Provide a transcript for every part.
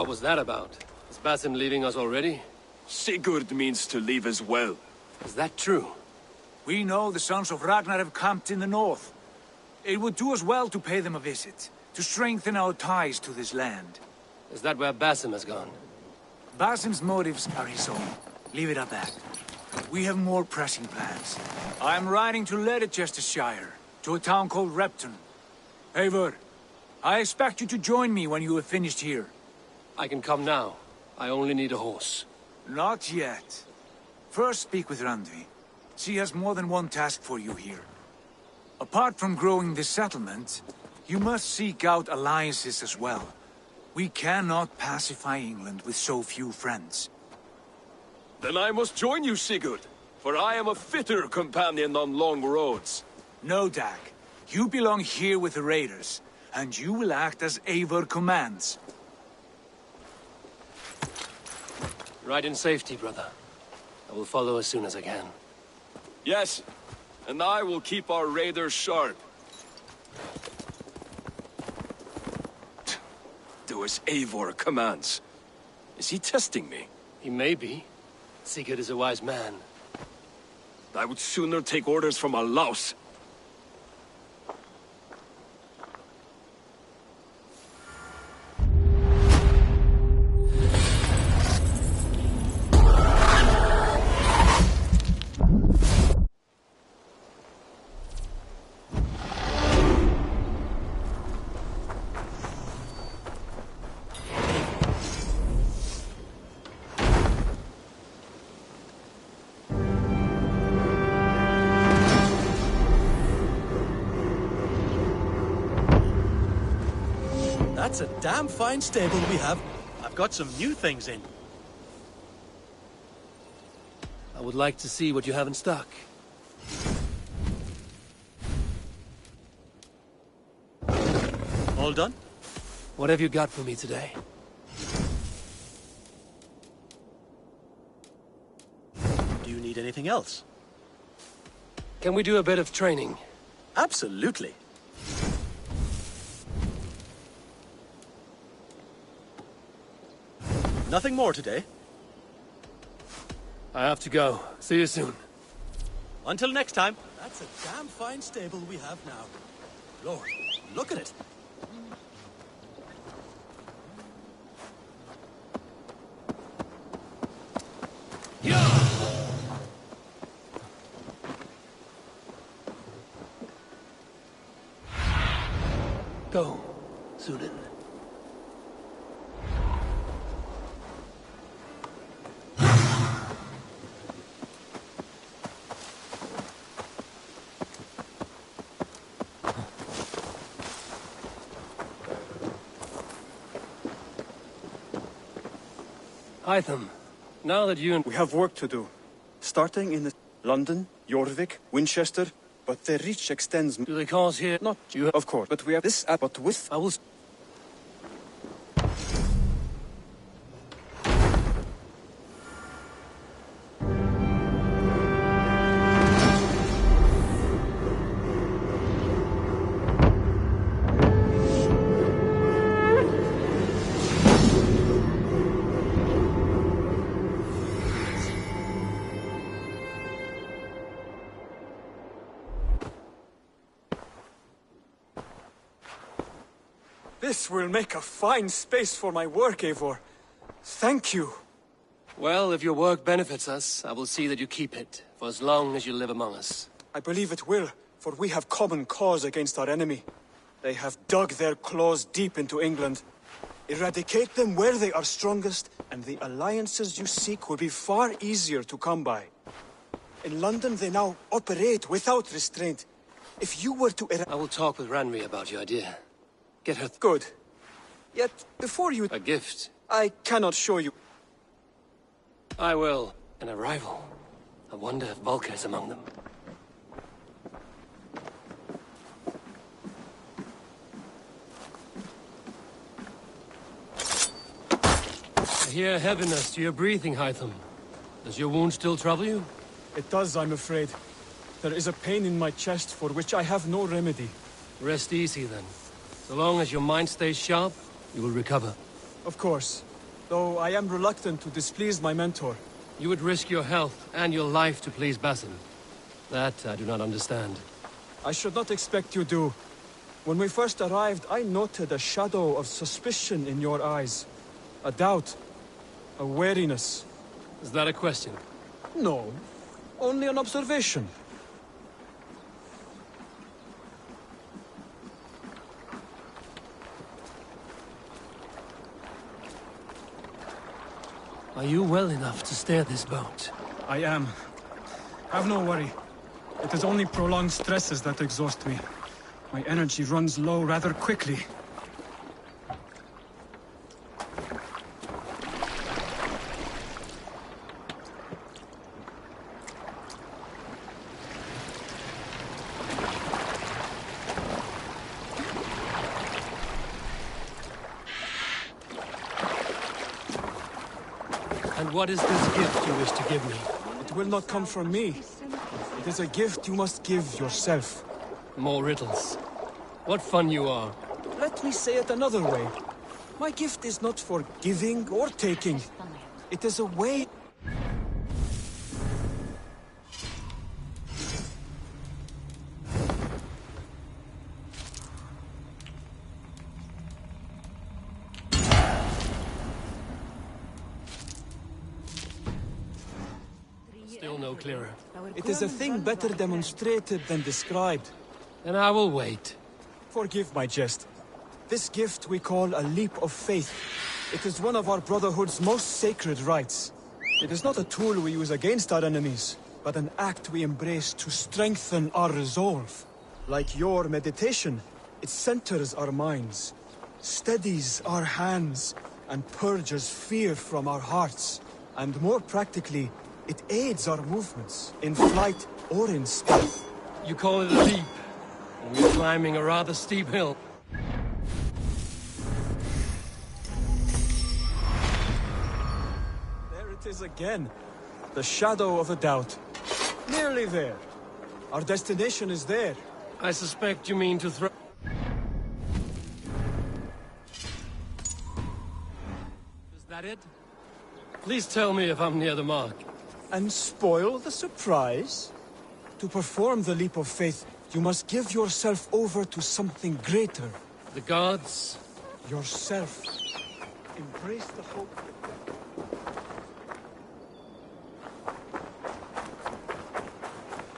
What was that about? Is Basim leaving us already? Sigurd means to leave as well. Is that true? We know the sons of Ragnar have camped in the north. It would do us well to pay them a visit, to strengthen our ties to this land. Is that where Basim has gone? Basim's motives are his own. Leave it at that. We have more pressing plans. I am riding to Leicestershire, to a town called Repton. Eivor, I expect you to join me when you have finished here. I can come now. I only need a horse. Not yet. First speak with Randvi. She has more than one task for you here. Apart from growing this settlement, you must seek out alliances as well. We cannot pacify England with so few friends. Then I must join you, Sigurd, for I am a fitter companion on long roads. No, Dag. You belong here with the raiders, and you will act as Eivor commands. Ride in safety, brother. I will follow as soon as I can. Yes, and I will keep our raiders sharp. Do as Eivor commands. Is he testing me? He may be. Sigurd is a wise man. I would sooner take orders from a louse. That's a damn fine stable we have. I've got some new things in. I would like to see what you have in stock. All done? What have you got for me today? Do you need anything else? Can we do a bit of training? Absolutely. Nothing more today. I have to go. See you soon. Until next time. That's a damn fine stable we have now. Lord, look at it. Go, Sunan. Hytham, now that you and... We have work to do. Starting in London, Jorvik, Winchester, but their reach extends... Do they cause here? Not you, of course, but we have this app, but with... I will... This will make a fine space for my work, Eivor. Thank you. Well, if your work benefits us, I will see that you keep it, for as long as you live among us. I believe it will, for we have common cause against our enemy. They have dug their claws deep into England. Eradicate them where they are strongest, and the alliances you seek will be far easier to come by. In London, they now operate without restraint. If you were to... I will talk with Ranri about your idea. Get her... Good. Yet, before you... A gift. I cannot show you... I will. An arrival. I wonder if Volker is among them. I hear heaviness to your breathing, Hytham. Does your wound still trouble you? It does, I'm afraid. There is a pain in my chest for which I have no remedy. Rest easy, then. So long as your mind stays sharp, you will recover. Of course. though I am reluctant to displease my mentor. You would risk your health and your life to please Basin. That I do not understand. I should not expect you do. When we first arrived, I noted a shadow of suspicion in your eyes. A doubt. A wariness. Is that a question? No. Only an observation. Are you well enough to steer this boat? I am. Have no worry. It is only prolonged stresses that exhaust me. My energy runs low rather quickly. And what is this gift you wish to give me? It will not come from me. It is a gift you must give yourself. More riddles. What fun you are. Let me say it another way. My gift is not for giving or taking. It is a way... Still no clearer. It is a thing better demonstrated than described. Then I will wait. Forgive my jest. This gift we call a leap of faith. It is one of our Brotherhood's most sacred rites. It is not a tool we use against our enemies, but an act we embrace to strengthen our resolve. Like your meditation, it centers our minds, steadies our hands, and purges fear from our hearts. And more practically, it aids our movements, in flight or in stealth. You call it a leap, and we're climbing a rather steep hill. There it is again. The shadow of a doubt. Nearly there. Our destination is there. I suspect you mean to throw... Is that it? Please tell me if I'm near the mark. And spoil the surprise? To perform the leap of faith, you must give yourself over to something greater. The gods? Yourself. Embrace the hope.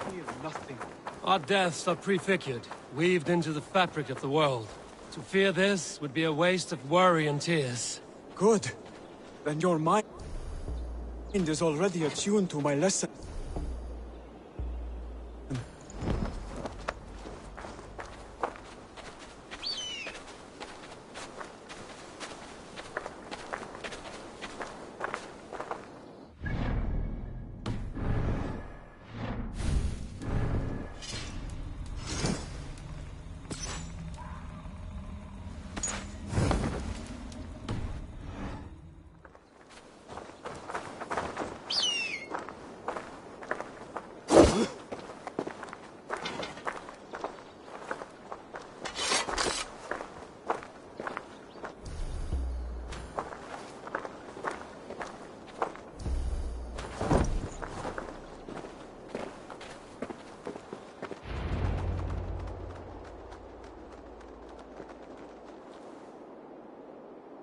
Fear nothing. Our deaths are prefigured, weaved into the fabric of the world. To fear this would be a waste of worry and tears. Good. Then your mind is already attuned to my lesson.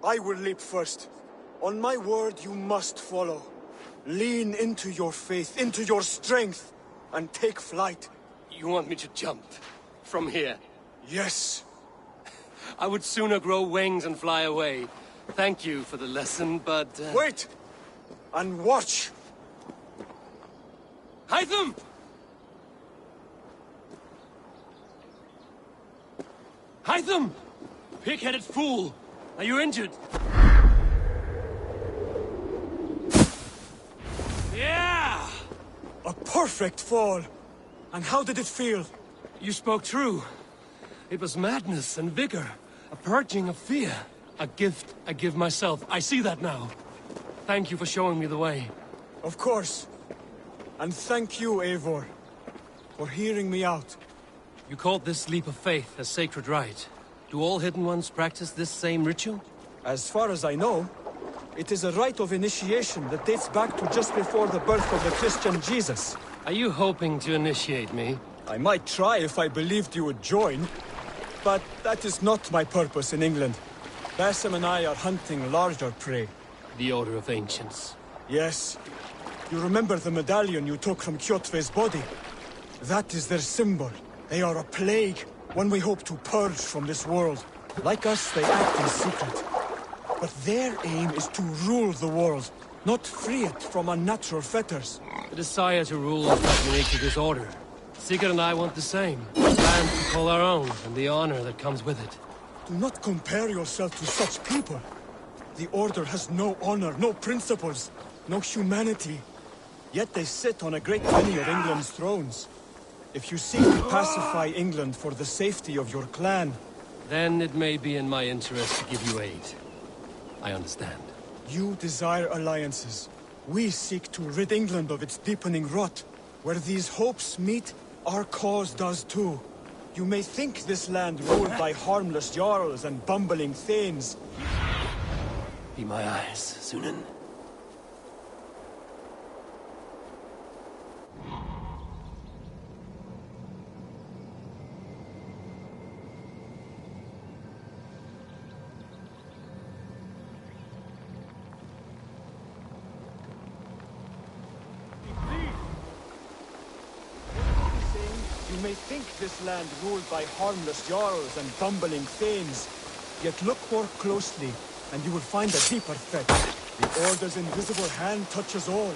I will leap first. On my word, you must follow. Lean into your faith, into your strength, and take flight. You want me to jump? From here? Yes. I would sooner grow wings and fly away. Thank you for the lesson, but... Wait! And watch! Hytham! Hytham! Pig-headed fool! Are you injured? Yeah! A perfect fall! And how did it feel? You spoke true. It was madness and vigor. A purging of fear. A gift I give myself. I see that now. Thank you for showing me the way. Of course. And thank you, Eivor, for hearing me out. You called this leap of faith a sacred rite. Do all Hidden Ones practice this same ritual? As far as I know, It is a rite of initiation that dates back to just before the birth of the Christian Jesus. Are you hoping to initiate me? I might try if I believed you would join, but that is not my purpose in England. Basim and I are hunting larger prey. The Order of Ancients. Yes. You remember the medallion you took from Kjotve's body? That is their symbol. They are a plague, one we hope to purge from this world. Like us, they act in secret. But their aim is to rule the world, not free it from unnatural fetters. The desire to rule is not unique to this order. Sigurd and I want the same. Land to call our own, and the honor that comes with it. Do not compare yourself to such people. The Order has no honor, no principles, no humanity. Yet they sit on a great many of England's thrones. If you seek to pacify England for the safety of your clan... Then it may be in my interest to give you aid. I understand. You desire alliances. We seek to rid England of its deepening rot. Where these hopes meet, our cause does too. You may think this land ruled by harmless jarls and bumbling thanes. Be my eyes, Sunan. You may think this land ruled by harmless jarls and bumbling thanes. Yet look more closely, and you will find a deeper threat. The Order's invisible hand touches all.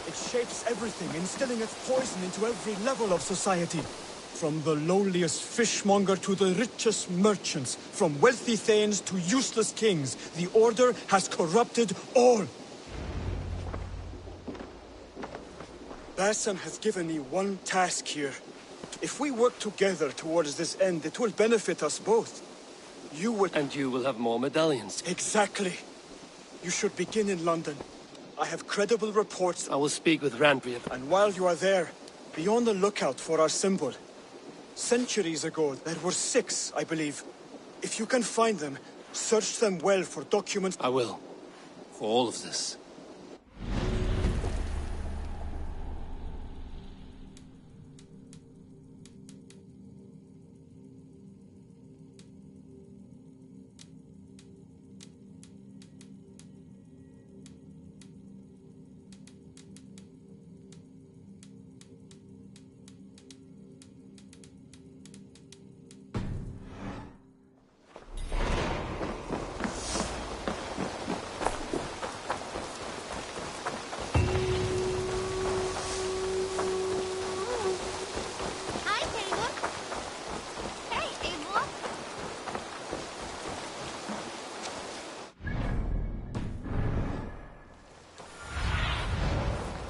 It shapes everything, instilling its poison into every level of society. From the lowliest fishmonger to the richest merchants, from wealthy thanes to useless kings, the Order has corrupted all. Basim has given me one task here. If we work together towards this end, it will benefit us both. You will... And you will have more medallions. Exactly. You should begin in London. I have credible reports. I will speak with Randbreath. And while you are there, be on the lookout for our symbol. Centuries ago, there were 6, I believe. If you can find them, search them well for documents. I will. For all of this.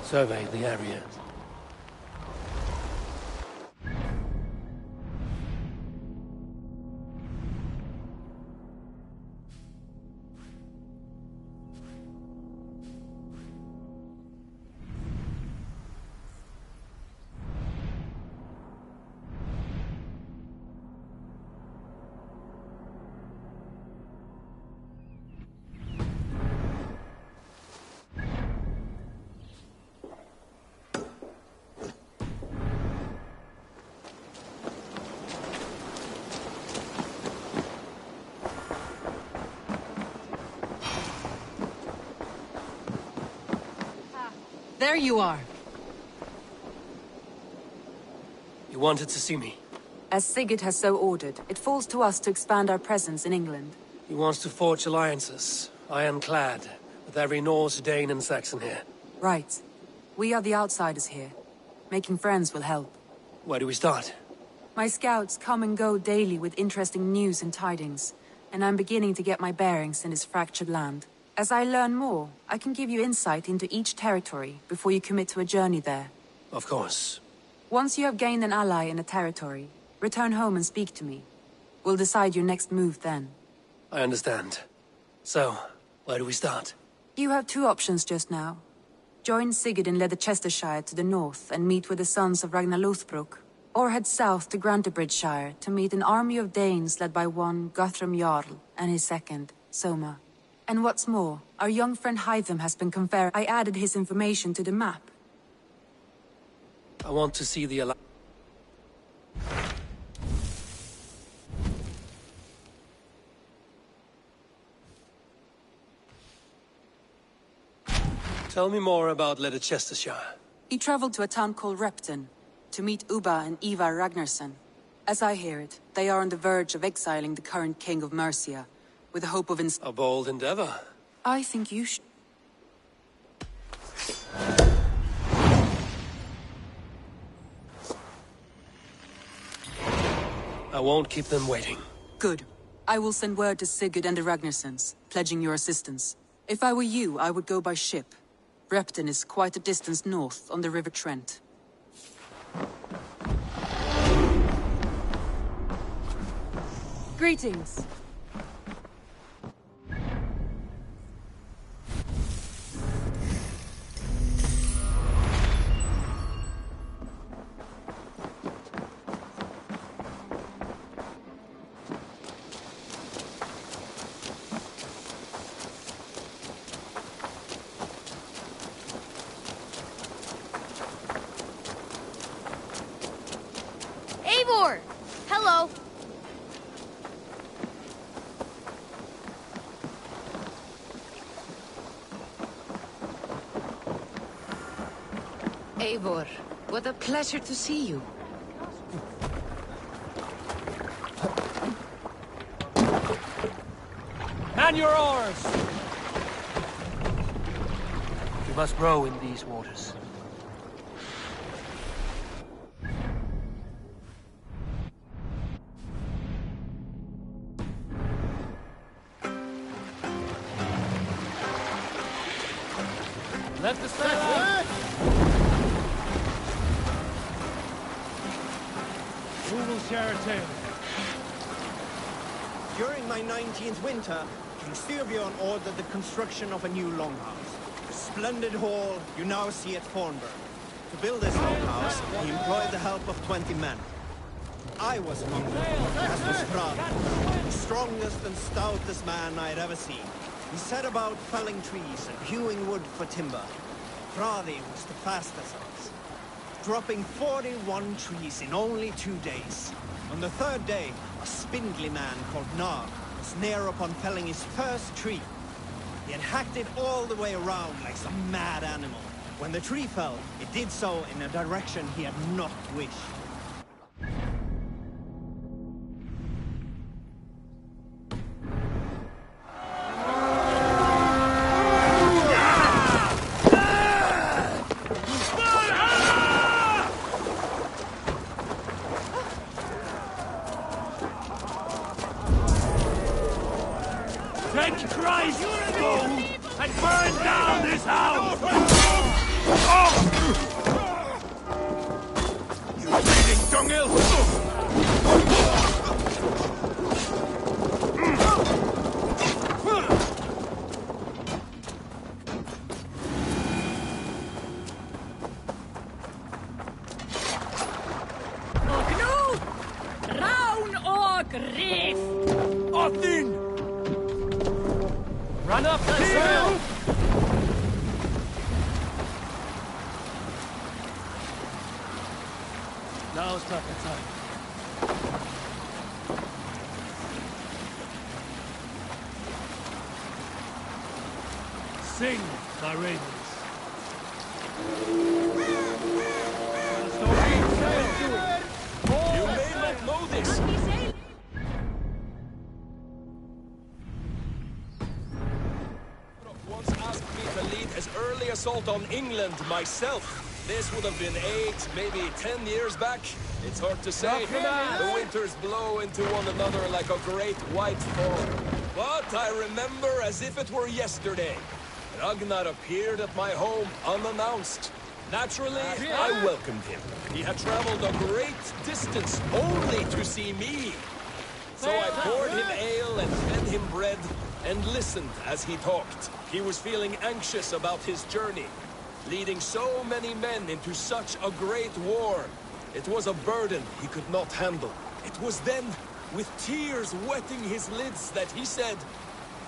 Survey the area. There you are. You wanted to see me? As Sigurd has so ordered, it falls to us to expand our presence in England. He wants to forge alliances, ironclad, with every Norse, Dane and Saxon here. Right. We are the outsiders here. Making friends will help. Where do we start? My scouts come and go daily with interesting news and tidings, and I'm beginning to get my bearings in this fractured land. As I learn more, I can give you insight into each territory before you commit to a journey there. Of course. Once you have gained an ally in a territory, return home and speak to me. We'll decide your next move then. I understand. So, where do we start? You have 2 options just now. Join Sigurd in Leicestershire to the north and meet with the sons of Ragnar Lothbrok, or head south to Grantebridgeshire to meet an army of Danes led by one Guthrum Jarl and his second, Soma. And what's more, our young friend Hytham has been conferred. I added his information to the map. I want to see the Tell me more about Leicestershire. He traveled to a town called Repton to meet Ubba and Ivar Ragnarsson. As I hear it, they are on the verge of exiling the current king of Mercia, with the hope of A bold endeavor. I think you should. I won't keep them waiting. Good. I will send word to Sigurd and the Ragnarssons, pledging your assistance. If I were you, I would go by ship. Repton is quite a distance north on the River Trent. Greetings. Eivor! Hello! Eivor, what a pleasure to see you. Man your oars! We must row in these waters. Let the sail out! Who will share a tale? During my 19th winter, King Styrbjorn ordered the construction of a new longhouse. A splendid hall you now see at Thornburg. To build this longhouse, he employed the help of 20 men. I was among them, as was Frad, the strongest and stoutest man I had ever seen. He set about felling trees and hewing wood for timber. Fradi was the fastest of us, dropping 41 trees in only 2 days. On the third day, a spindly man called Nar was near upon felling his first tree. He had hacked it all the way around like some mad animal. When the tree fell, it did so in a direction he had not wished. Take Christ, fool, and burn down this house! You bleeding dunghill! Run up the hill! Now's not the time. Sing, my ravens. You may not know this. Once asked me to lead his early assault on England myself. This would have been 8, maybe 10 years back. It's hard to say. The winters blow into one another like a great white fog. But I remember as if it were yesterday. Ragnar appeared at my home unannounced. Naturally, I welcomed him. He had traveled a great distance only to see me. So I poured him ale and fed him bread and listened as he talked. He was feeling anxious about his journey. Leading so many men into such a great war. It was a burden he could not handle. It was then, with tears wetting his lids, that he said,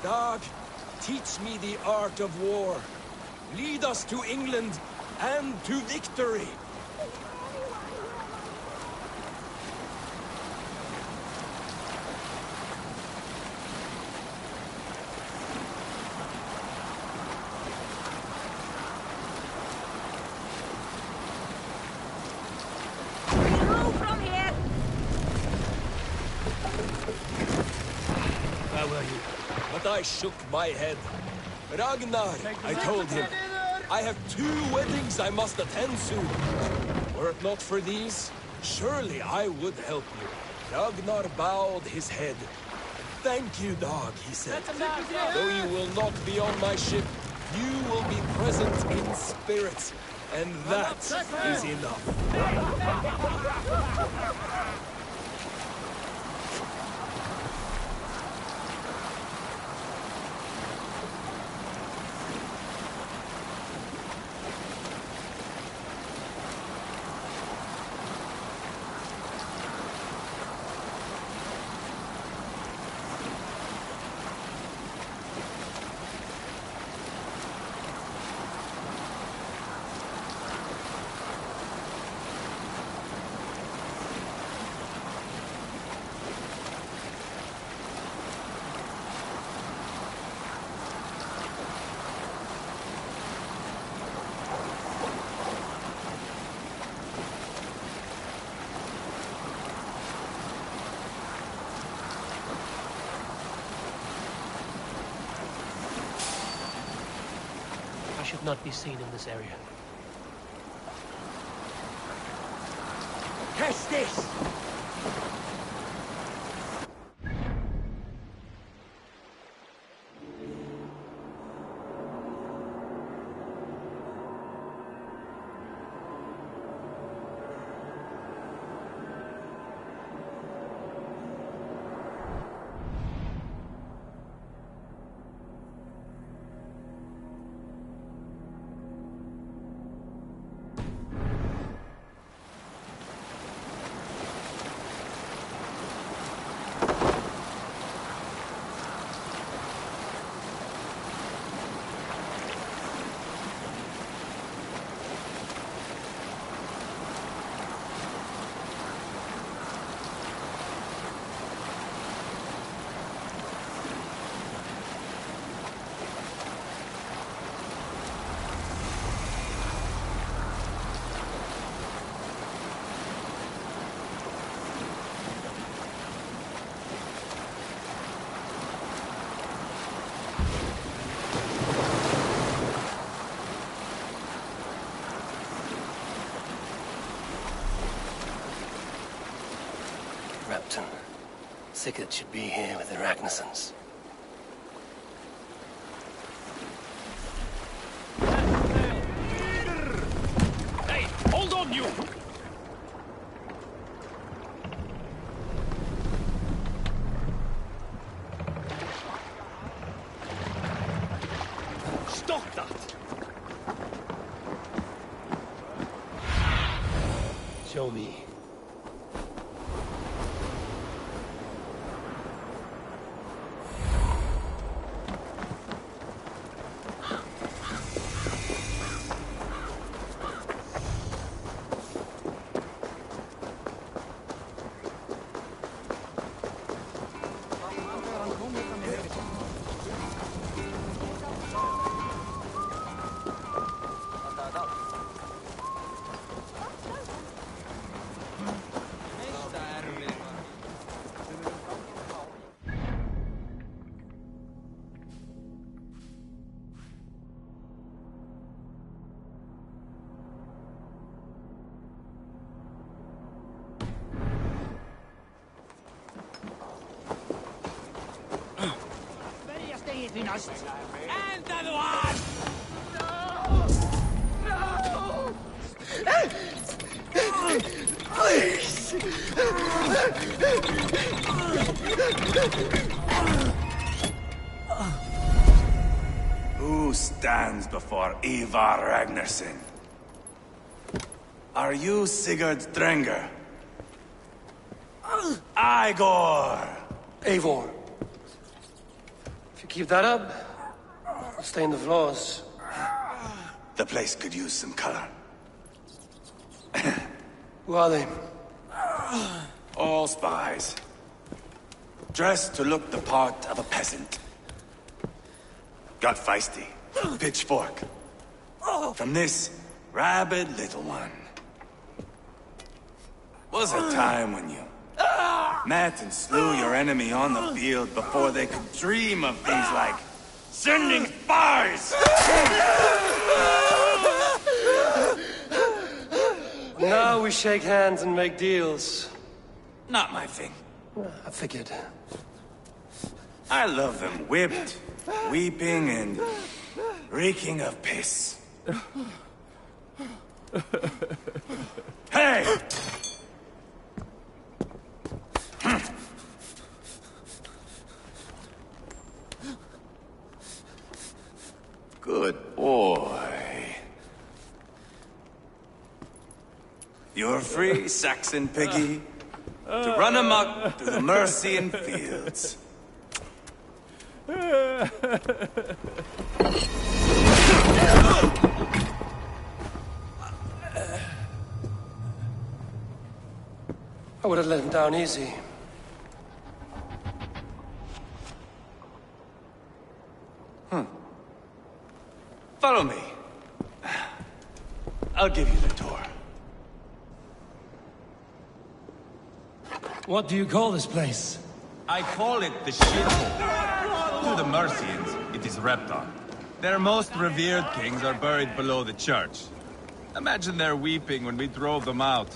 "Dag, teach me the art of war. Lead us to England and to victory. But I shook my head. Ragnar, I told him, I have 2 weddings I must attend soon. Were it not for these, surely I would help you. Ragnar bowed his head. Thank you, dog, he said. Though you will not be on my ship, you will be present in spirit. And that is enough. I should not be seen in this area. Catch this! Repton. Sigurd should be here with the Ragnarsons. Hey, hold on, you! Stop that! Show me. Who stands before Ivar Ragnarsson? Are you Sigurd Drenger? Igor! Eivor. If you keep that up, Stain the floors. The place could use some color. Who are they? All spies. Dressed to look the part of a peasant. Got feisty. Pitchfork. From this rabid little one. Was a time when you met and slew your enemy on the field before they could dream of things like sending spies! Now we shake hands and make deals. Not my thing. I figured. I love them whipped, weeping, and reeking of piss. Hey! Good boy. You're free, Saxon piggy, to run amok through the Mercian fields. I would have let him down easy. Follow me. I'll give you the tour. What do you call this place? I call it the shithole. To the Mercians, it is Repton. Their most revered kings are buried below the church. Imagine their weeping when we drove them out.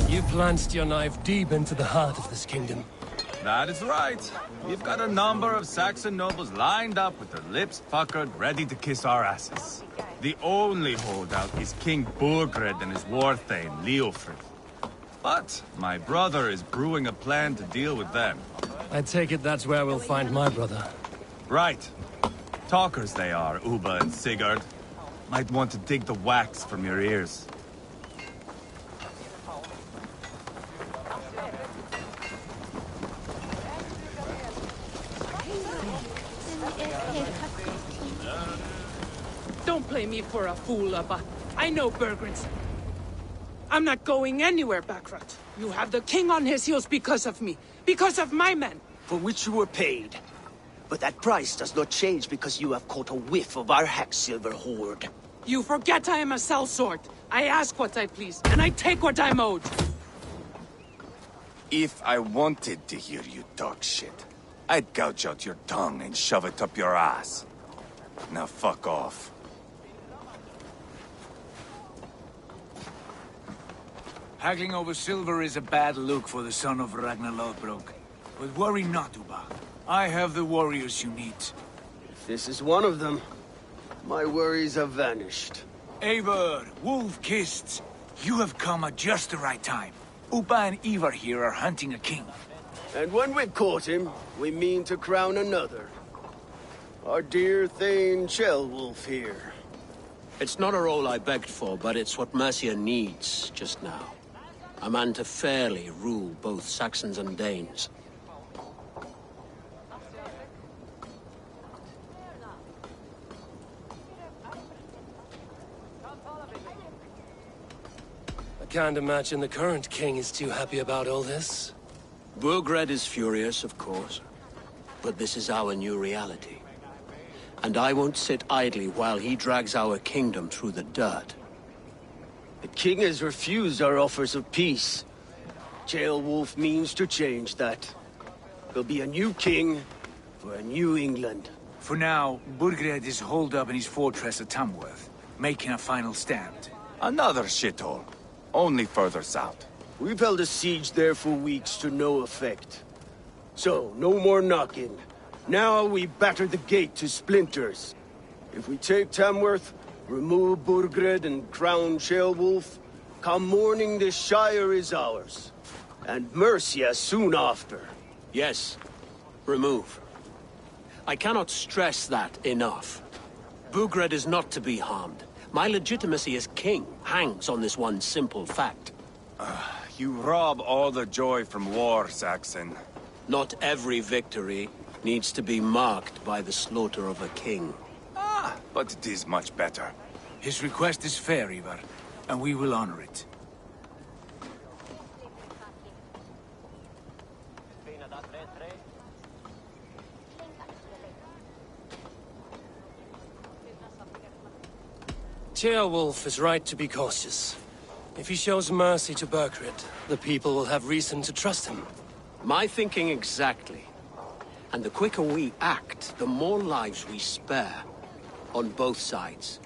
You plunged your knife deep into the heart of this kingdom. That is right. We've got a number of Saxon nobles lined up with their lips puckered, ready to kiss our asses. The only holdout is King Burgred and his war thane, Leofrid. But my brother is brewing a plan to deal with them. I take it that's where we'll find my brother. Right. Talkers they are, Uba and Sigurd. Might want to dig the wax from your ears. Don't play me for a fool, Abba. I know Bergren's. I'm not going anywhere, Backrot. You have the king on his heels because of me. Because of my men. For which you were paid. But that price does not change because you have caught a whiff of our Hacksilver hoard. You forget I am a sellsword. I ask what I please, and I take what I'm owed. If I wanted to hear you talk shit, I'd gouge out your tongue and shove it up your ass. Now fuck off. Haggling over silver is a bad look for the son of Ragnar Lodbrok. But worry not, Uba. I have the warriors you need. If this is one of them, my worries have vanished. Eivor, Wolf-Kissed, you have come at just the right time. Uba and Ivar here are hunting a king. And when we've caught him, we mean to crown another. Our dear Thane Ceolwulf here. It's not a role I begged for, but it's what Mercia needs just now. A man to fairly rule both Saxons and Danes. I can't imagine the current king is too happy about all this. Burgred is furious, of course. But this is our new reality. And I won't sit idly while he drags our kingdom through the dirt. The king has refused our offers of peace. Ceolwulf means to change that. There'll be a new king for a new England. For now, Burgred is holed up in his fortress at Tamworth, making a final stand. Another shithole. Only further south. We've held a siege there for weeks to no effect. So, no more knocking. Now we batter the gate to splinters. If we take Tamworth, remove Burgred and crown Ceolwulf, come morning the Shire is ours. And Mercia soon after. Yes, remove. I cannot stress that enough. Burgred is not to be harmed. My legitimacy as king hangs on this one simple fact. You rob all the joy from war, Saxon. Not every victory needs to be marked by the slaughter of a king. Ah, but it is much better. His request is fair, Ivar, and we will honor it. Ceolwulf is right to be cautious. If he shows mercy to Burgred, the people will have reason to trust him. My thinking exactly. And the quicker we act, the more lives we spare. On both sides.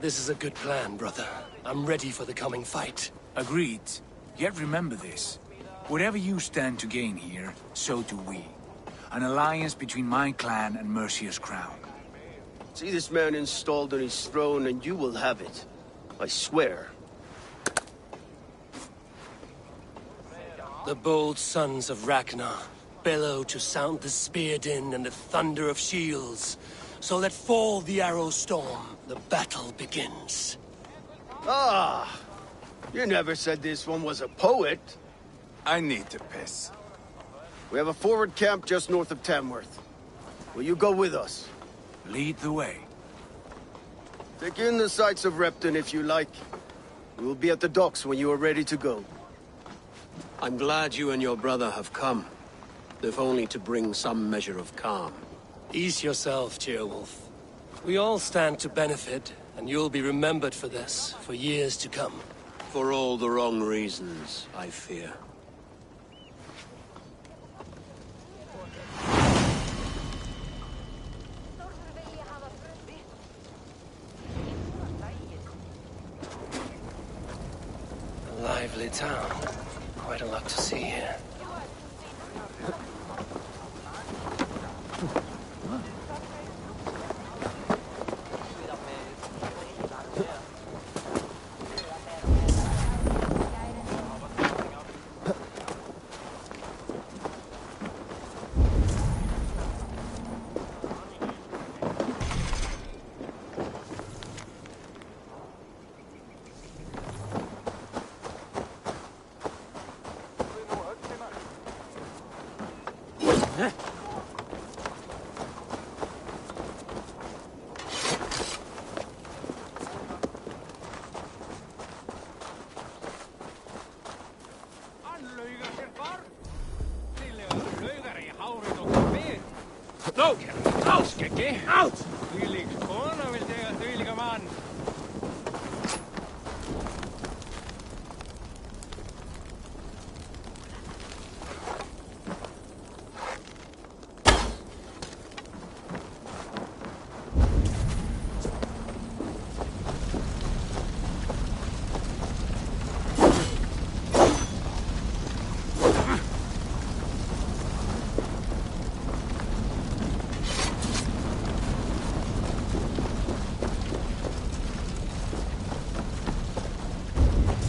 This is a good plan, brother. I'm ready for the coming fight. Agreed. Yet remember this. Whatever you stand to gain here, so do we. An alliance between my clan and Mercia's crown. See this man installed on his throne and you will have it. I swear. The bold sons of Ragnar bellow to sound the spear din and the thunder of shields. So let fall the arrow storm. The battle begins. Ah! You never said this one was a poet. I need to piss. We have a forward camp just north of Tamworth. Will you go with us? Lead the way. Take in the sights of Repton if you like. We will be at the docks when you are ready to go. I'm glad you and your brother have come. If only to bring some measure of calm. Ease yourself, Ceolwulf. We all stand to benefit, and you'll be remembered for this, for years to come. For all the wrong reasons, I fear. A lively town. Quite a lot to see here. No! Out, Skeggi! Out! Þvílík kona vildi eiga þvílíka mann.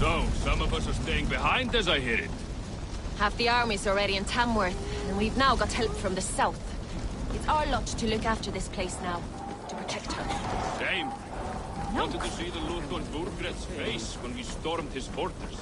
So, some of us are staying behind as I hear it. Half the army's already in Tamworth, and we've now got help from the south. It's our lot to look after this place now, to protect her. Same. Wanted to see the look on Burgred's face when we stormed his fortress.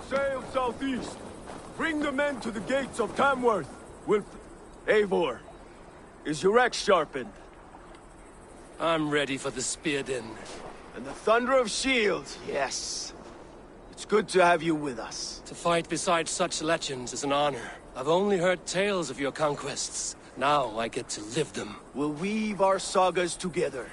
Sail southeast. Bring the men to the gates of Tamworth. Eivor, is your axe sharpened? I'm ready for the spear din. And the thunder of shields, yes. It's good to have you with us. To fight beside such legends is an honor. I've only heard tales of your conquests. Now I get to live them. We'll weave our sagas together.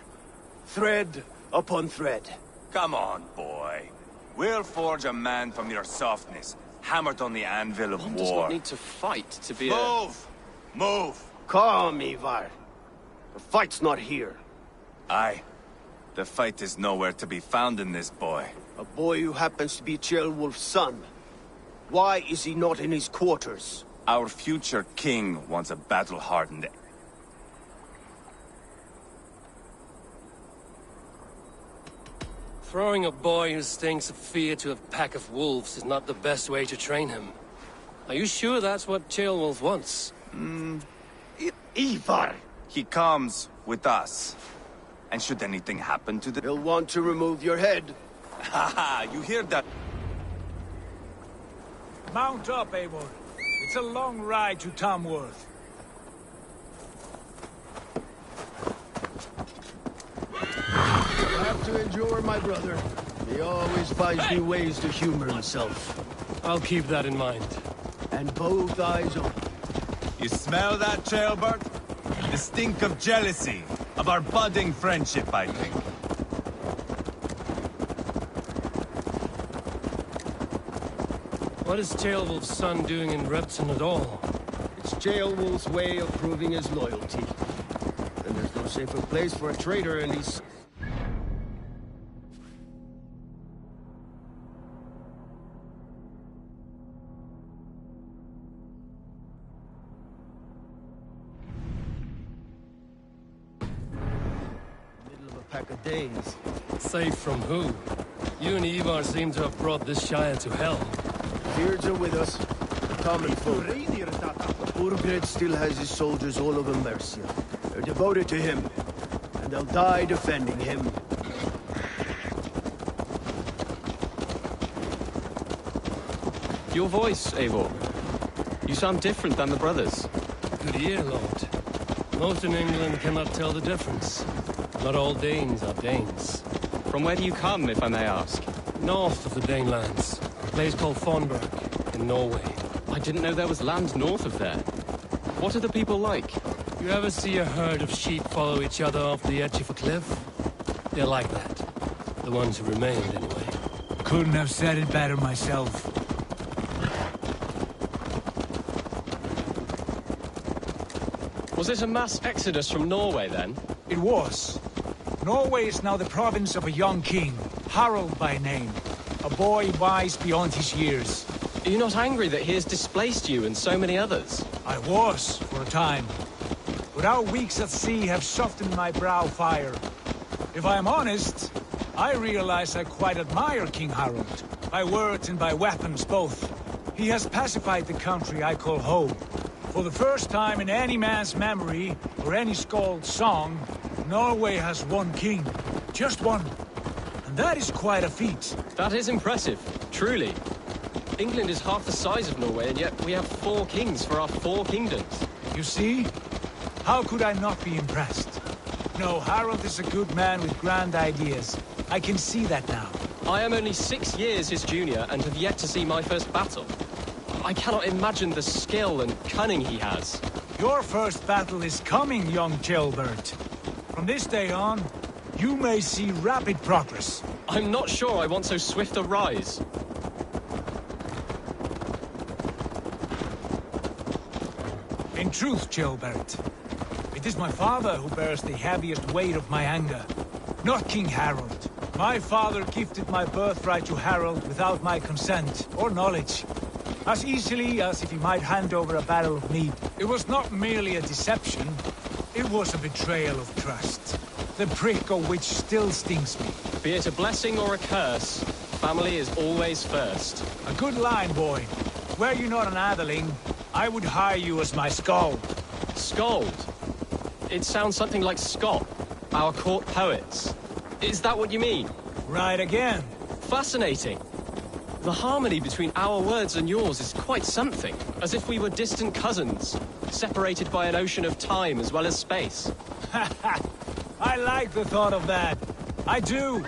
Thread upon thread. Come on, boy. We'll forge a man from your softness, hammered on the anvil of One war. does not need to fight to be Move! Move! Calm, Ivar. The fight's not here. Aye. The fight is nowhere to be found in this boy. A boy who happens to be Ceolwulf's son. Why is he not in his quarters? Our future king wants a battle-hardened... Throwing a boy who stinks of fear to a pack of wolves is not the best way to train him. Are you sure that's what Ceolwulf wants? Ivar! He comes with us. And should anything happen to the... He'll want to remove your head. Haha, you hear that? Mount up, Eivor. It's a long ride to Tamworth. You have to endure, my brother. He always finds new ways to humor himself. I'll keep that in mind. And both eyes open. You smell that, Ceolbert? The stink of jealousy, of our budding friendship, I think. What is Ceolwulf's son doing in Repton at all? It's Ceolwulf's way of proving his loyalty. And there's no safer place for a traitor in these... middle of a pack of Danes. Safe from who? You and Ivar seem to have brought this Shire to hell. Beards are with us, the common folk. But Burgred still has his soldiers all over Mercia. They're devoted to him, and they'll die defending him. Your voice, Eivor. You sound different than the brothers. Good ear, Lord. Most in England cannot tell the difference. Not all Danes are Danes. From where do you come, if I may ask? North of the Danelands. A place called Fonberg, in Norway. I didn't know there was land north of there. What are the people like? You ever see a herd of sheep follow each other off the edge of a cliff? They're like that. The ones who remained, anyway. Couldn't have said it better myself. Was it a mass exodus from Norway, then? It was. Norway is now the province of a young king, Harald by name. A boy wise beyond his years. Are you not angry that he has displaced you and so many others? I was, for a time. But our weeks at sea have softened my brow fire. If I am honest, I realize I quite admire King Harald. By words and by weapons both. He has pacified the country I call home. For the first time in any man's memory, or any skald's song, Norway has one king. Just one. And that is quite a feat. That is impressive, truly. England is half the size of Norway, and yet we have 4 kings for our 4 kingdoms. You see? How could I not be impressed? No, Harald is a good man with grand ideas. I can see that now. I am only 6 years his junior, and have yet to see my first battle. I cannot imagine the skill and cunning he has. Your first battle is coming, young Ceolbert. From this day on, you may see rapid progress. I'm not sure I want so swift a rise. In truth, Ceolbert, it is my father who bears the heaviest weight of my anger, not King Harald. My father gifted my birthright to Harald without my consent or knowledge. As easily as if he might hand over a barrel of meat. It was not merely a deception, it was a betrayal of trust. The prick of which still stings me. Be it a blessing or a curse, family is always first. A good line, boy. Were you not an atheling, I would hire you as my skald. Skald? It sounds something like Scott, our court poets. Is that what you mean? Right again. Fascinating. The harmony between our words and yours is quite something. As if we were distant cousins, separated by an ocean of time as well as space. I like the thought of that. I do.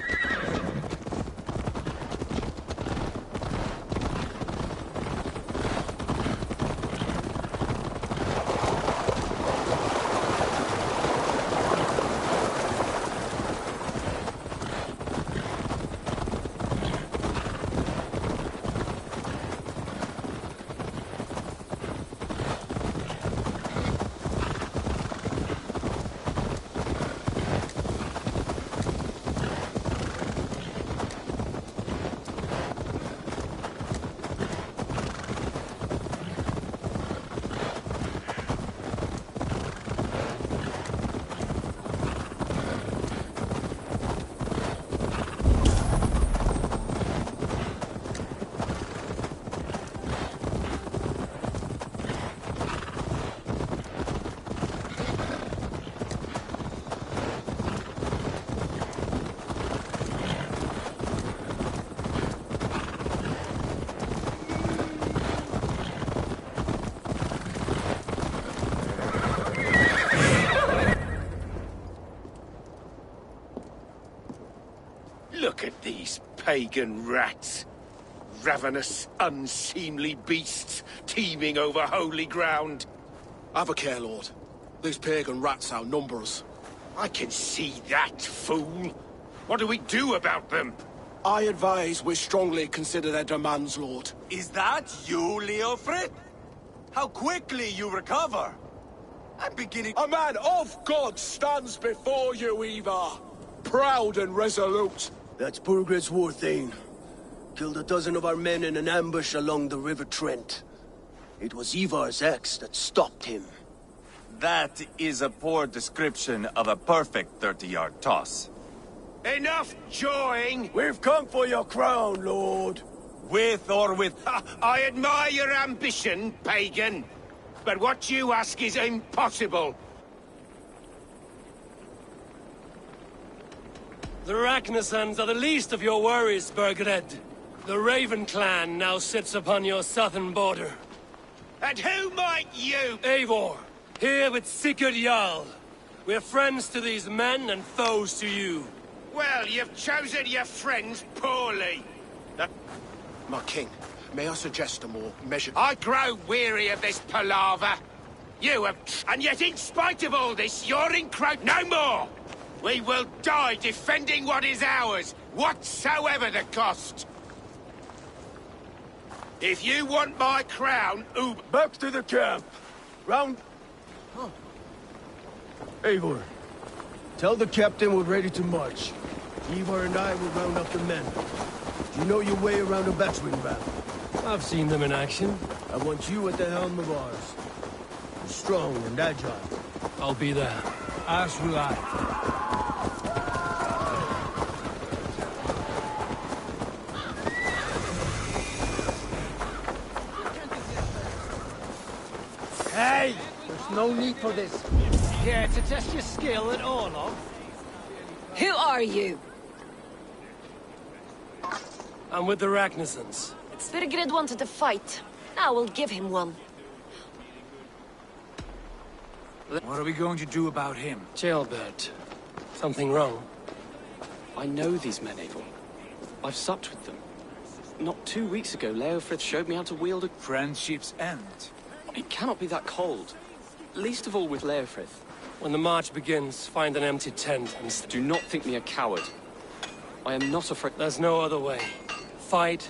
pagan rats. Ravenous, unseemly beasts teeming over holy ground. Have a care, Lord. These pagan rats outnumber us. I can see that, fool. What do we do about them? I advise we strongly consider their demands, Lord. Is that you, Leofrid? How quickly you recover! I'm beginning— A man of God stands before you, Ivar. Proud and resolute. That's Burgred's Warthane. Killed a dozen of our men in an ambush along the River Trent. It was Ivar's axe that stopped him. That is a poor description of a perfect 30-yard toss. Enough jawing! We've come for your crown, Lord. With or with— I admire your ambition, pagan. But what you ask is impossible. The Ragnarsons are the least of your worries, Burgred. The Raven clan now sits upon your southern border. And who might you— Eivor, here with Sigurd Jarl. We're friends to these men and foes to you. Well, you've chosen your friends poorly. My king, may I suggest a more measured— I grow weary of this palaver. You have— And yet in spite of all this, you're encroached— No more! We will die defending what is ours, whatsoever the cost. If you want my crown, Back to the camp! Round... Oh. Eivor, tell the captain we're ready to march. Ivar and I will round up the men. Do you know your way around a battering ram? I've seen them in action. I want you at the helm of ours. You're strong and agile. I'll be there. As will I. Hey! There's no need for this. Care to test your skill at Orlog? Who are you? I'm with the Ragnarsons. Svirgrid wanted to fight. Now we'll give him one. What are we going to do about him? Jailbird. Something wrong? I know these men, Eivor. I've supped with them. Not 2 weeks ago, Leofrith showed me how to wield a— Friendship's end. It cannot be that cold. Least of all with Leofrith. When the march begins, find an empty tent and— Do not think me a coward. I am not afraid— There's no other way. Fight.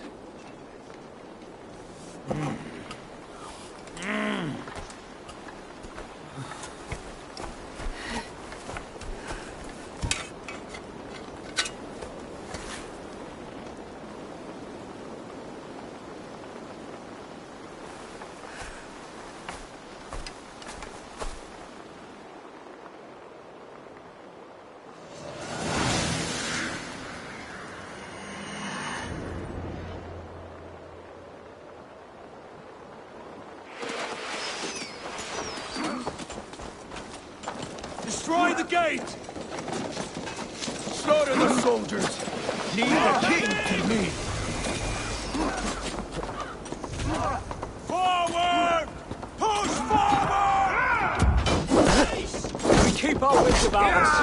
Destroy the gate! Slaughter the soldiers! Leave the king to me! Forward! Push forward! We keep our wits about us.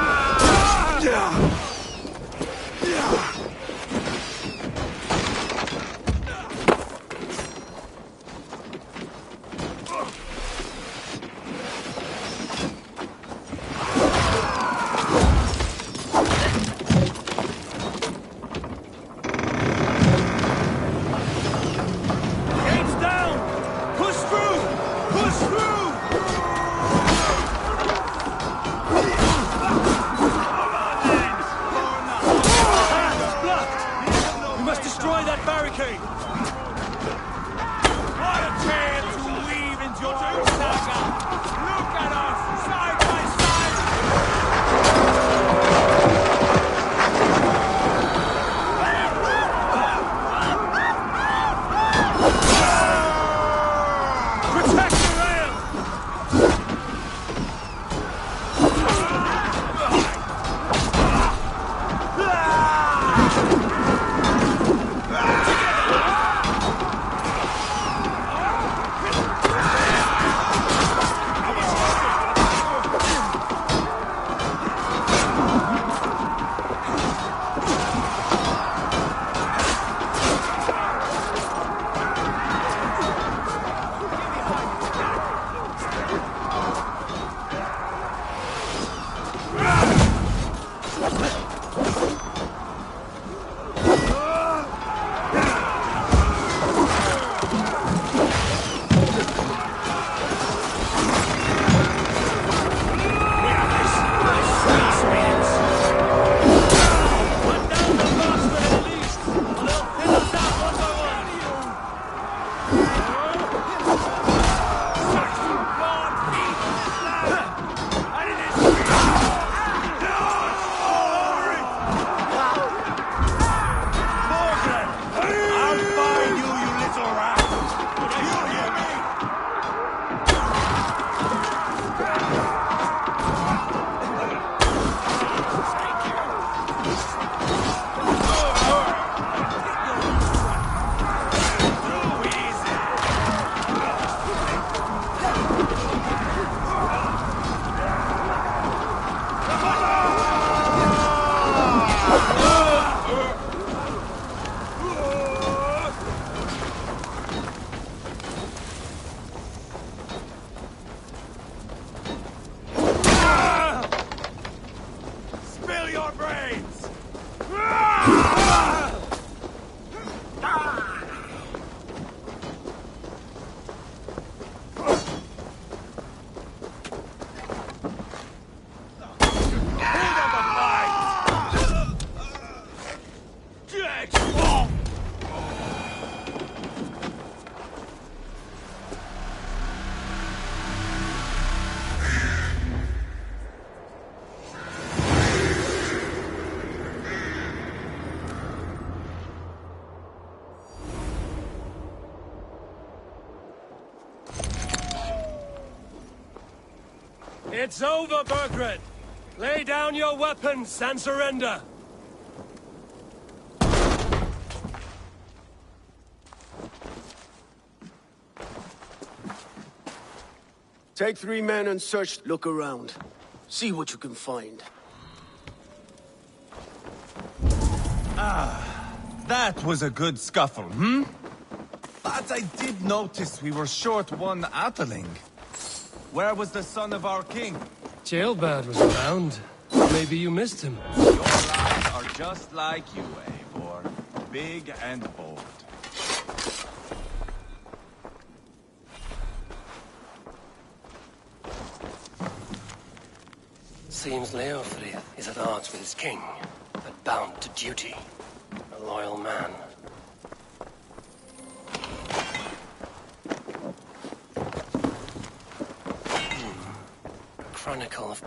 It's over, Burgred! Lay down your weapons and surrender! Take 3 men and search. Look around. See what you can find. That was a good scuffle, hmm? But I did notice we were short one Atheling. Where was the son of our king? Jailbird was around. Maybe you missed him. Your lies are just like you, Eivor. Big and bold. Seems Leofrith is at odds with his king, but bound to duty. A loyal man. A chronicle of...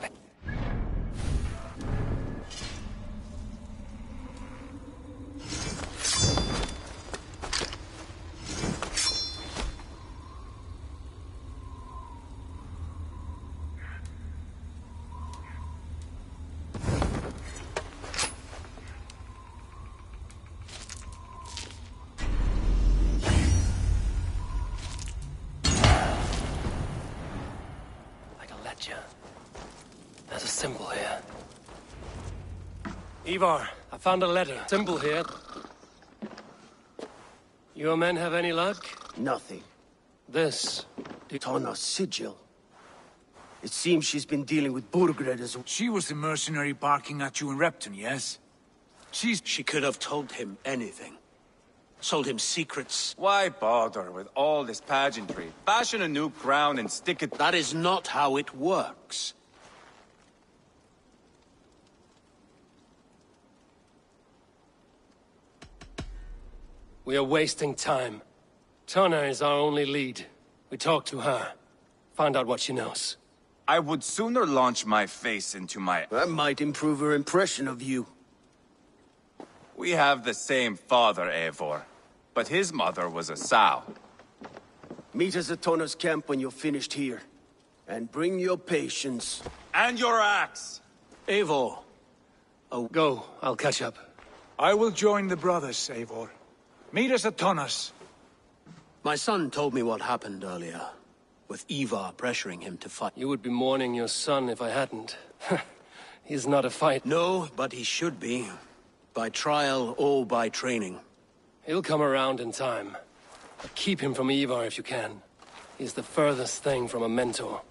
There's a symbol here. Ivar, I found a letter. Symbol here. Your men have any luck? Nothing. This. Tana's sigil. It seems she's been dealing with Burgred as... She was the mercenary barking at you in Repton, yes? She could have told him anything. Sold him secrets. Why bother with all this pageantry? Fashion a new crown and stick it... That is not how it works. We are wasting time. Tana is our only lead. We talk to her. Find out what she knows. I would sooner launch my face into my... That might improve her impression of you. We have the same father, Eivor. But his mother was a sow. Meet us at Tana's camp when you're finished here. And bring your patience. And your axe! Eivor. Oh, go. I'll catch up. I will join the brothers, Eivor. Meet us at Tana's. My son told me what happened earlier, with Ivar pressuring him to fight. You would be mourning your son if I hadn't. He's not a fighter. No, but he should be. By trial or by training. He'll come around in time. But keep him from Ivar if you can. He's the furthest thing from a mentor.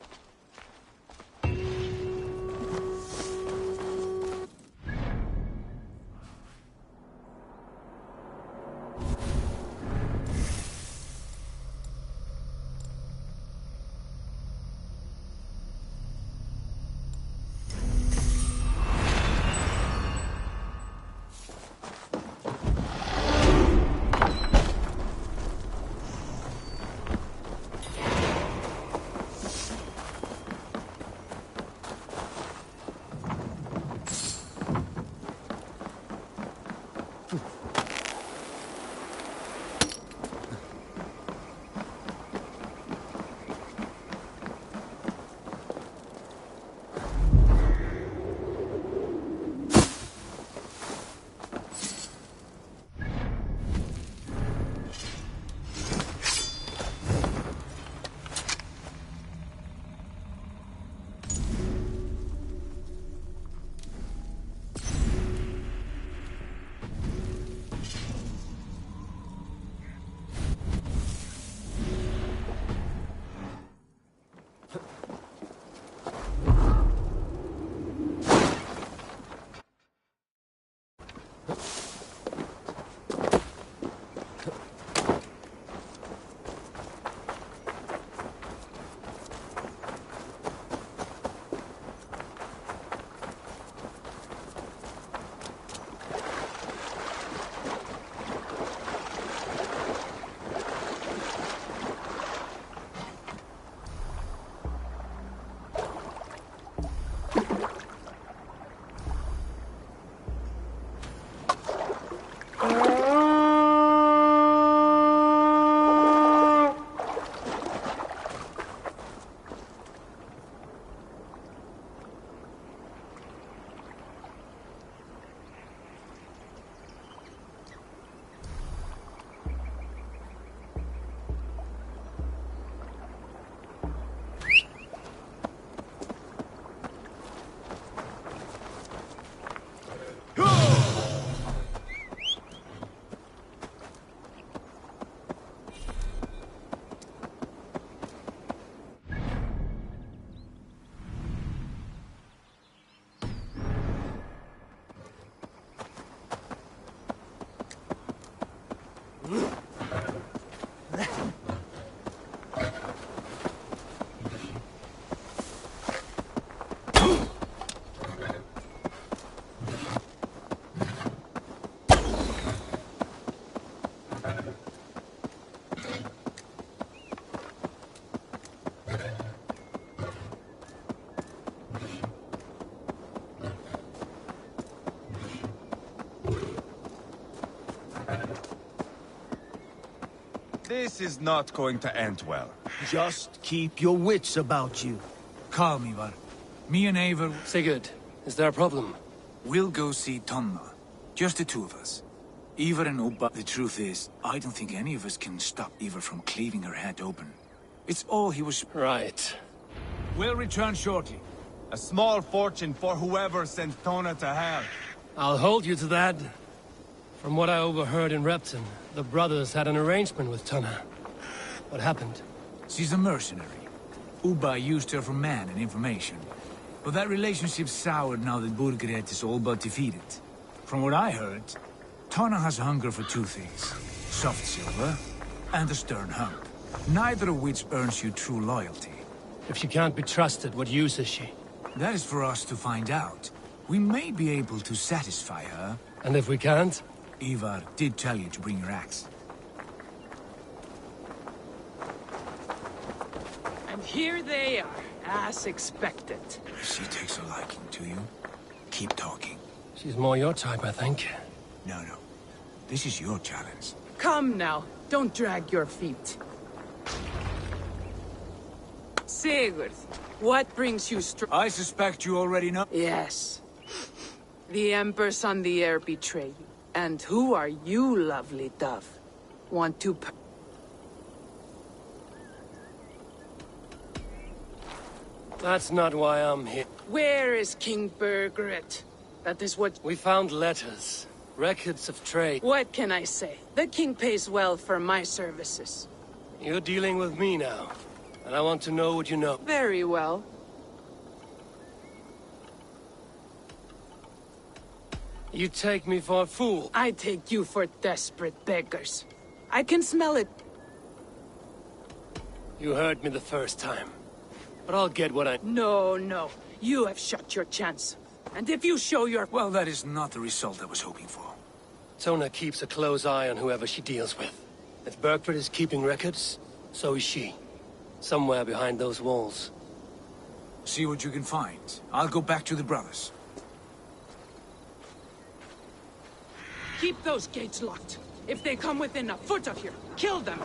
This is not going to end well. Just keep your wits about you. Calm, Ivar. Me and Eivor... Sigurd, is there a problem? We'll go see Tonna. Just the two of us. Ivar and Ubba. The truth is, I don't think any of us can stop Ivar from cleaving her head open. It's all he was... Right. We'll return shortly. A small fortune for whoever sent Tona to hell. I'll hold you to that. From what I overheard in Repton, the brothers had an arrangement with Tonna. What happened? She's a mercenary. Ubba used her for man and information. But that relationship soured now that Burgred is all but defeated. From what I heard, Tonna has hunger for two things. Soft silver and a stern hump. Neither of which earns you true loyalty. If she can't be trusted, what use is she? That is for us to find out. We may be able to satisfy her. And if we can't? Ivar did tell you to bring your axe. And here they are, as expected. She takes a liking to you. Keep talking. She's more your type, I think. No. This is your challenge. Come now, don't drag your feet. Sigurd, what brings you I suspect you already know. Yes. The Emperor's on the air betray you. And who are you, lovely dove? Want to... That's not why I'm here. Where is King Burgred? That is what... We found letters. Records of trade. What can I say? The king pays well for my services. You're dealing with me now. And I want to know what you know. Very well. You take me for a fool. I take you for desperate beggars. I can smell it. You heard me the first time. But I'll get what I... No. You have shot your chance. And if you show your... Well, that is not the result I was hoping for. Tona keeps a close eye on whoever she deals with. If Burgred is keeping records, so is she. Somewhere behind those walls. See what you can find. I'll go back to the brothers. Keep those gates locked. If they come within a foot of here, kill them.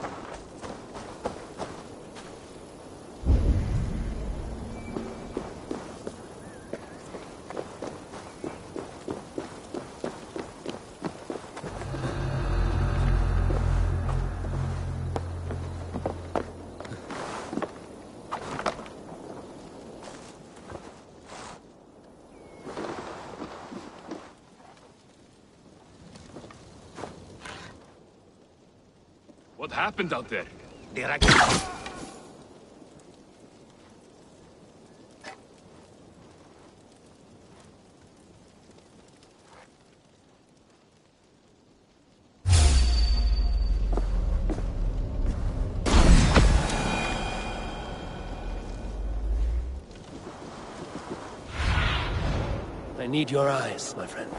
What happened out there? I need your eyes, my friend.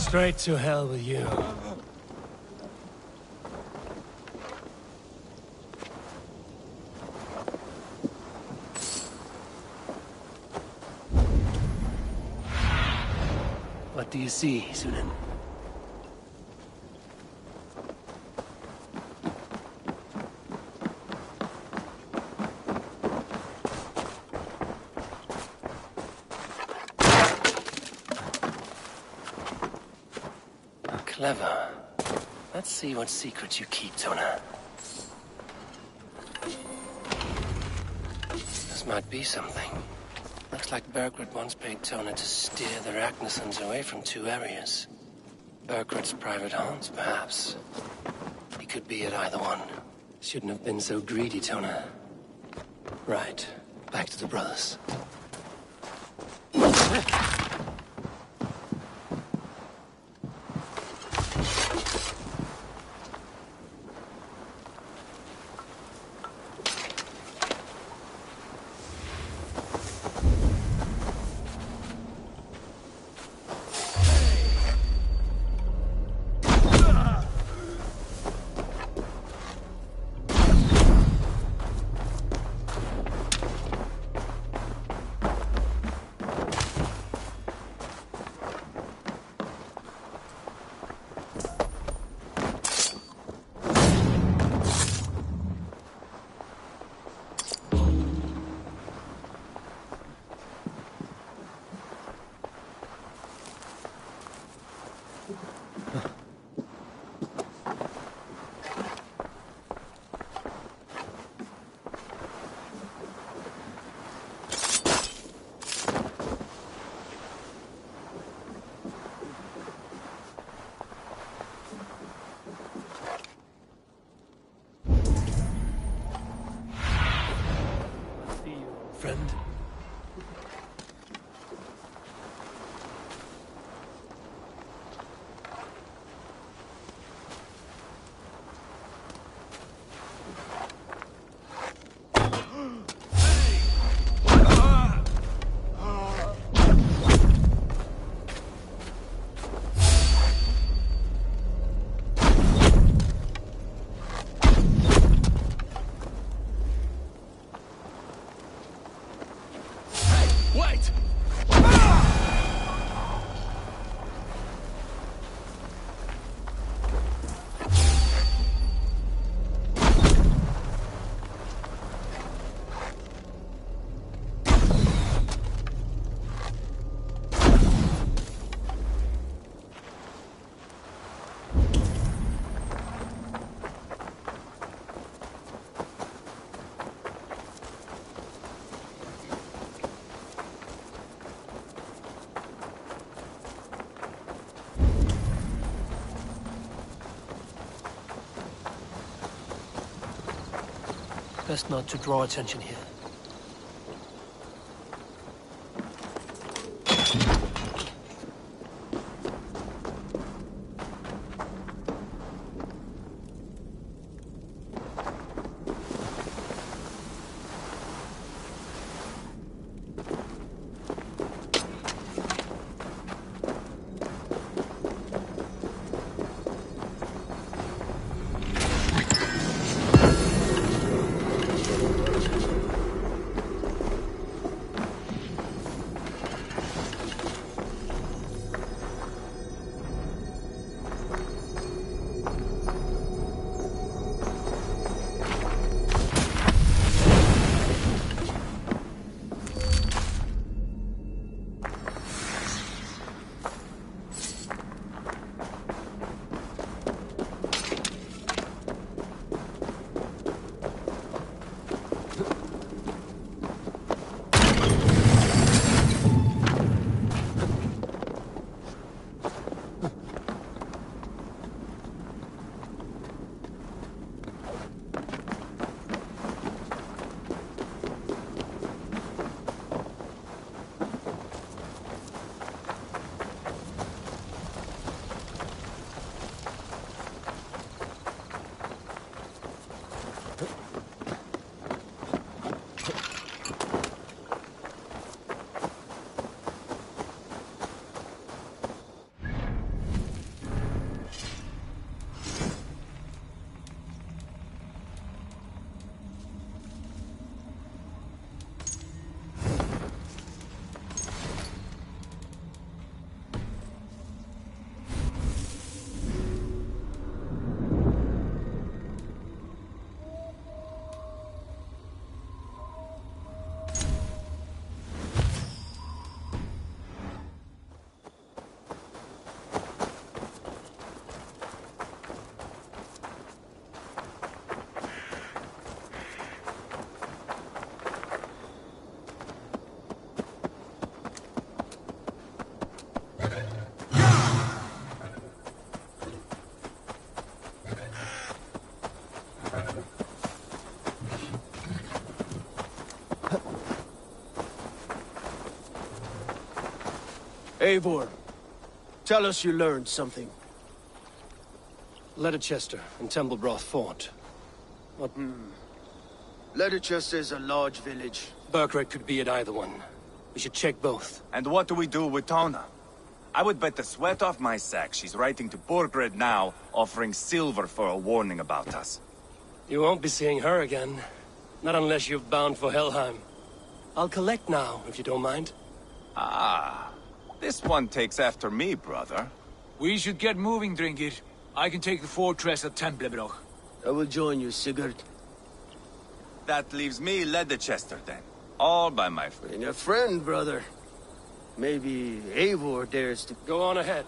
Straight to hell with you. What do you see, Sunan? Clever. Let's see what secrets you keep, Tona. This might be something. Looks like Burgred once paid Tona to steer the Ragnarsons away from 2 areas. Burgred's private haunts, perhaps. He could be at either one. Shouldn't have been so greedy, Tona. Right. Back to the brothers. Friend? Wait! Best not to draw attention here. Eivor, tell us you learned something. Leicester and Templebroth fought. What? Leicester is a large village. Burkred could be at either one. We should check both. And what do we do with Tona? I would bet the sweat off my sack she's writing to Burgred now, offering silver for a warning about us. You won't be seeing her again. Not unless you're bound for Helheim. I'll collect now, if you don't mind. Ah, this one takes after me, brother. We should get moving, Dringir. I can take the fortress at Templebroch. I will join you, Sigurd. That leaves me Leicester then. All by my And a friend, brother. Maybe Eivor dares to... Go on ahead.